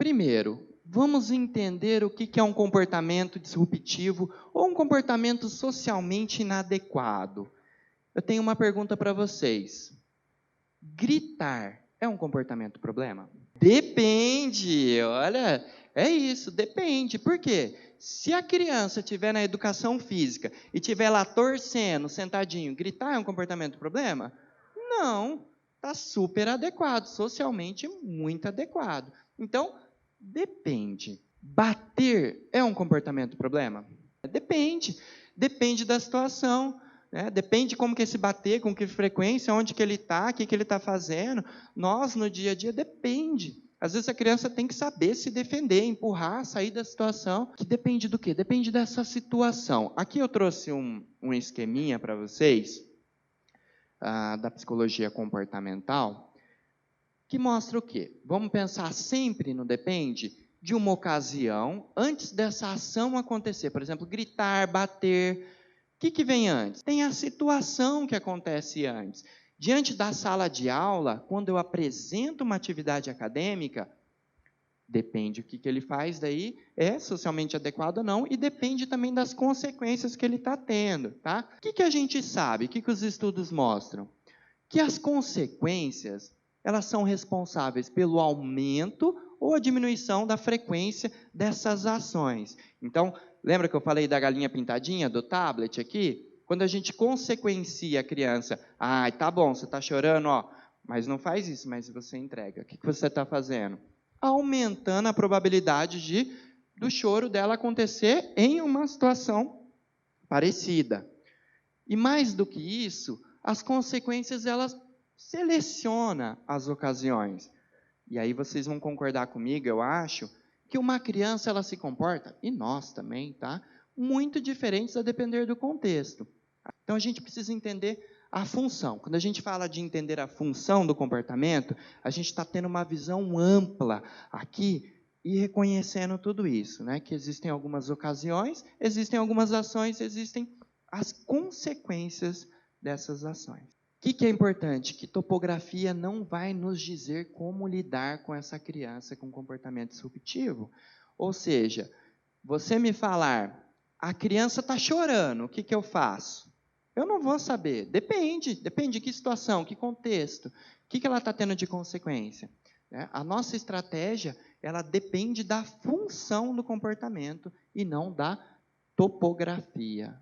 Primeiro, vamos entender o que é um comportamento disruptivo ou um comportamento socialmente inadequado. Eu tenho uma pergunta para vocês. Gritar é um comportamento problema? Depende, olha, é isso, depende. Por quê? Se a criança estiver na educação física e estiver lá torcendo, sentadinho, gritar é um comportamento problema? Não, está super adequado, socialmente muito adequado. Então, depende. Bater é um comportamento problema? Depende, depende da situação. Depende como que esse bater, com que frequência, onde que ele está, o que ele está fazendo. Nós, no dia a dia, depende. Às vezes a criança tem que saber se defender, empurrar, sair da situação. Que depende do quê? Depende dessa situação. Aqui eu trouxe um esqueminha para vocês, da psicologia comportamental, que mostra o quê? Vamos pensar sempre no depende de uma ocasião antes dessa ação acontecer. Por exemplo, gritar, bater. O que vem antes? Tem a situação que acontece antes. Diante da sala de aula, quando eu apresento uma atividade acadêmica, depende o que ele faz daí, é socialmente adequado ou não, e depende também das consequências que ele está tendo. Tá? O que a gente sabe? O que os estudos mostram? Que as consequências, elas são responsáveis pelo aumento ou a diminuição da frequência dessas ações. Então, lembra que eu falei da galinha pintadinha, do tablet aqui? Quando a gente consequencia a criança, tá bom, você está chorando, mas não faz isso, mas você entrega. O que você está fazendo? Aumentando a probabilidade do choro dela acontecer em uma situação parecida. E mais do que isso, as consequências, elas selecionam as ocasiões. E aí vocês vão concordar comigo, eu acho, que uma criança ela se comporta, e nós também, tá? Muito diferentes a depender do contexto. Então a gente precisa entender a função. Quando a gente fala de entender a função do comportamento, a gente está tendo uma visão ampla aqui e reconhecendo tudo isso, né? Que existem algumas ocasiões, existem algumas ações, existem as consequências dessas ações. O que é importante? Que topografia não vai nos dizer como lidar com essa criança com comportamento disruptivo. Ou seja, você me falar, a criança está chorando, o que eu faço? Eu não vou saber. Depende de que situação, que contexto, o que ela está tendo de consequência. A nossa estratégia, ela depende da função do comportamento e não da topografia.